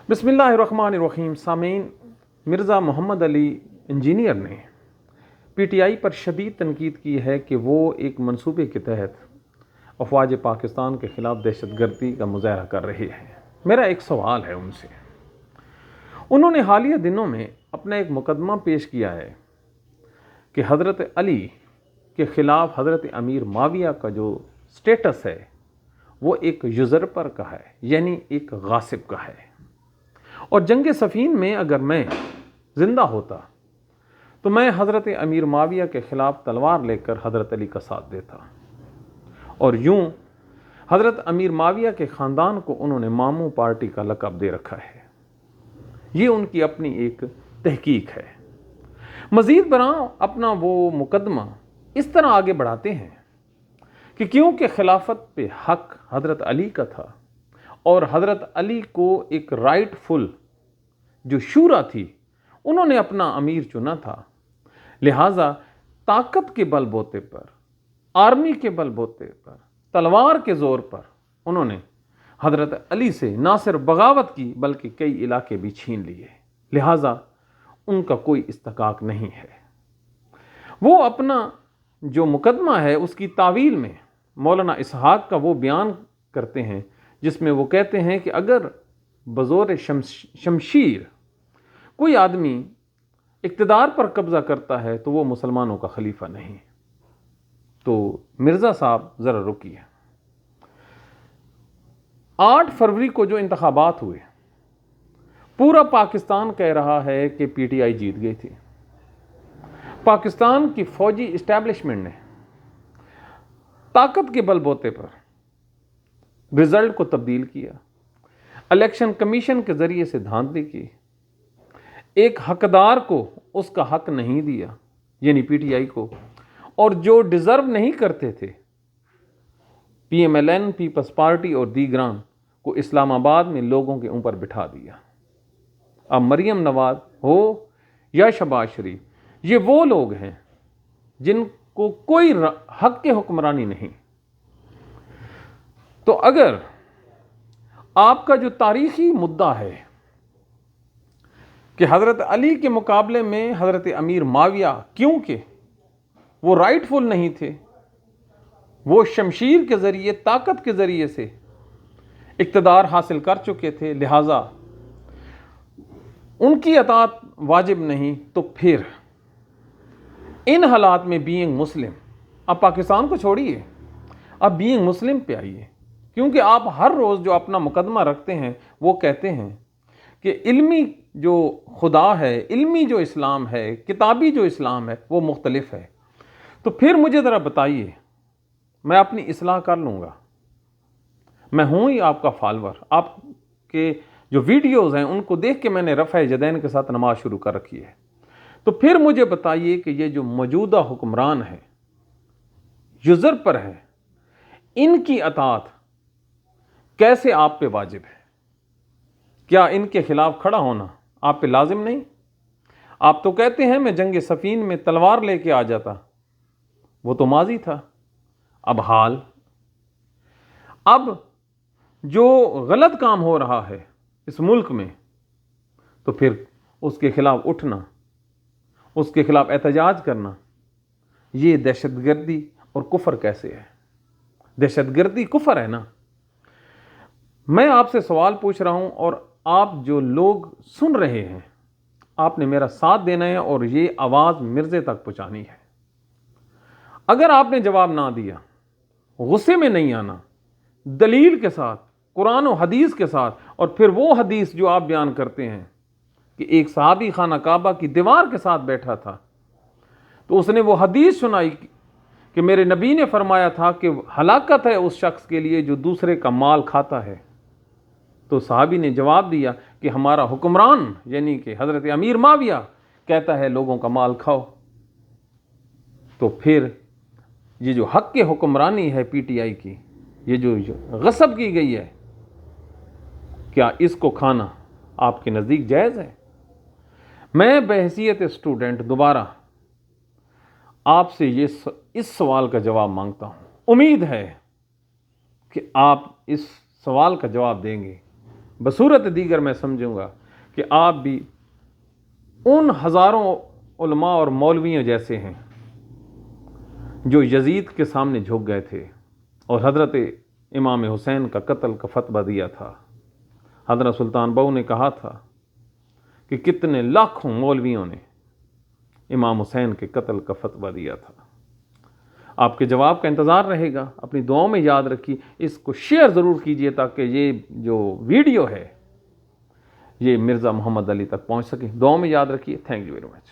بسم اللہ الرحمن الرحیم۔ سامعین، مرزا محمد علی انجینئر نے پی ٹی آئی پر شدید تنقید کی ہے کہ وہ ایک منصوبے کے تحت افواج پاکستان کے خلاف دہشت گردی کا مظاہرہ کر رہے ہیں۔ میرا ایک سوال ہے ان سے۔ انہوں نے حالیہ دنوں میں اپنا ایک مقدمہ پیش کیا ہے کہ حضرت علی کے خلاف حضرت امیر معاویہ کا جو سٹیٹس ہے وہ ایک یوزرپر کا ہے، یعنی ایک غاصب کا ہے، اور جنگ صفین میں اگر میں زندہ ہوتا تو میں حضرت امیر معاویہ کے خلاف تلوار لے کر حضرت علی کا ساتھ دیتا، اور یوں حضرت امیر معاویہ کے خاندان کو انہوں نے ماموں پارٹی کا لقب دے رکھا ہے۔ یہ ان کی اپنی ایک تحقیق ہے۔ مزید برآں اپنا وہ مقدمہ اس طرح آگے بڑھاتے ہیں کہ کیونکہ خلافت پہ حق حضرت علی کا تھا اور حضرت علی کو ایک رائٹ فل جو شورا تھی انہوں نے اپنا امیر چنا تھا، لہٰذا طاقت کے بل بوتے پر، آرمی کے بل بوتے پر، تلوار کے زور پر انہوں نے حضرت علی سے نہ صرف بغاوت کی بلکہ کئی علاقے بھی چھین لیے، لہٰذا ان کا کوئی استحقاق نہیں ہے۔ وہ اپنا جو مقدمہ ہے اس کی تعویل میں مولانا اسحاق کا وہ بیان کرتے ہیں جس میں وہ کہتے ہیں کہ اگر بزور شمشیر کوئی آدمی اقتدار پر قبضہ کرتا ہے تو وہ مسلمانوں کا خلیفہ نہیں۔ تو مرزا صاحب ذرا رکیے۔ 8 فروری کو جو انتخابات ہوئے، پورا پاکستان کہہ رہا ہے کہ پی ٹی آئی جیت گئی تھی۔ پاکستان کی فوجی اسٹیبلشمنٹ نے طاقت کے بل بوتے پر رزلٹ کو تبدیل کیا، الیکشن کمیشن کے ذریعے سے دھاندلی کی، ایک حقدار کو اس کا حق نہیں دیا، یعنی پی ٹی آئی کو، اور جو ڈیزرو نہیں کرتے تھے P M L N, Peoples Party اور دیگران کو اسلام آباد میں لوگوں کے اوپر بٹھا دیا۔ اب مریم نواز ہو یا شہباز شریف، یہ وہ لوگ ہیں جن کو کوئی حق کے حکمرانی نہیں۔ تو اگر آپ کا جو تاریخی مدعا ہے کہ حضرت علی کے مقابلے میں حضرت امیر معاویہ کیونکہ وہ رائٹ فل نہیں تھے، وہ شمشیر کے ذریعے، طاقت کے ذریعے سے اقتدار حاصل کر چکے تھے، لہٰذا ان کی اطاعت واجب نہیں، تو پھر ان حالات میں بینگ مسلم، اب پاکستان کو چھوڑیے، اب بینگ مسلم پہ آئیے، کیونکہ آپ ہر روز جو اپنا مقدمہ رکھتے ہیں وہ کہتے ہیں کہ علمی جو خدا ہے، علمی جو اسلام ہے، کتابی جو اسلام ہے وہ مختلف ہے۔ تو پھر مجھے ذرا بتائیے، میں اپنی اصلاح کر لوں گا، میں ہوں ہی آپ کا فالور، آپ کے جو ویڈیوز ہیں ان کو دیکھ کے میں نے رفع یدین کے ساتھ نماز شروع کر رکھی ہے۔ تو پھر مجھے بتائیے کہ یہ جو موجودہ حکمران ہے، یوزر پر ہے، ان کی اطاعت کیسے آپ پہ واجب ہے؟ کیا ان کے خلاف کھڑا ہونا آپ پہ لازم نہیں؟ آپ تو کہتے ہیں میں جنگ صفین میں تلوار لے کے آ جاتا، وہ تو ماضی تھا، اب حال، اب جو غلط کام ہو رہا ہے اس ملک میں، تو پھر اس کے خلاف اٹھنا، اس کے خلاف احتجاج کرنا، یہ دہشت گردی اور کفر کیسے ہے؟ دہشت گردی کفر ہے نا۔ میں آپ سے سوال پوچھ رہا ہوں اور آپ جو لوگ سن رہے ہیں، آپ نے میرا ساتھ دینا ہے اور یہ آواز مرزے تک پہنچانی ہے۔ اگر آپ نے جواب نہ دیا، غصے میں نہیں آنا، دلیل کے ساتھ، قرآن و حدیث کے ساتھ، اور پھر وہ حدیث جو آپ بیان کرتے ہیں کہ ایک صحابی خانہ کعبہ کی دیوار کے ساتھ بیٹھا تھا تو اس نے وہ حدیث سنائی کہ میرے نبی نے فرمایا تھا کہ ہلاکت ہے اس شخص کے لیے جو دوسرے کا مال کھاتا ہے، تو صحابی نے جواب دیا کہ ہمارا حکمران یعنی کہ حضرت امیر معاویہ کہتا ہے لوگوں کا مال کھاؤ۔ تو پھر یہ جو حق کے حکمرانی ہے پی ٹی آئی کی، یہ جو غصب کی گئی ہے، کیا اس کو کھانا آپ کے نزدیک جائز ہے؟ میں بحیثیت اسٹوڈنٹ دوبارہ آپ سے اس سوال کا جواب مانگتا ہوں، امید ہے کہ آپ اس سوال کا جواب دیں گے بصورت دیگر میں سمجھوں گا کہ آپ بھی ان ہزاروں علماء اور مولویوں جیسے ہیں جو یزید کے سامنے جھک گئے تھے اور حضرت امام حسین کا قتل کا فتویٰ دیا تھا۔ حضرت سلطان بہو نے کہا تھا کہ کتنے لاکھوں مولویوں نے امام حسین کے قتل کا فتویٰ دیا تھا۔ آپ کے جواب کا انتظار رہے گا۔ اپنی دعاؤں میں یاد رکھیے، اس کو شیئر ضرور کیجئے تاکہ یہ جو ویڈیو ہے یہ مرزا محمد علی تک پہنچ سکے۔ دعاؤں میں یاد رکھیے۔ Thank you very much.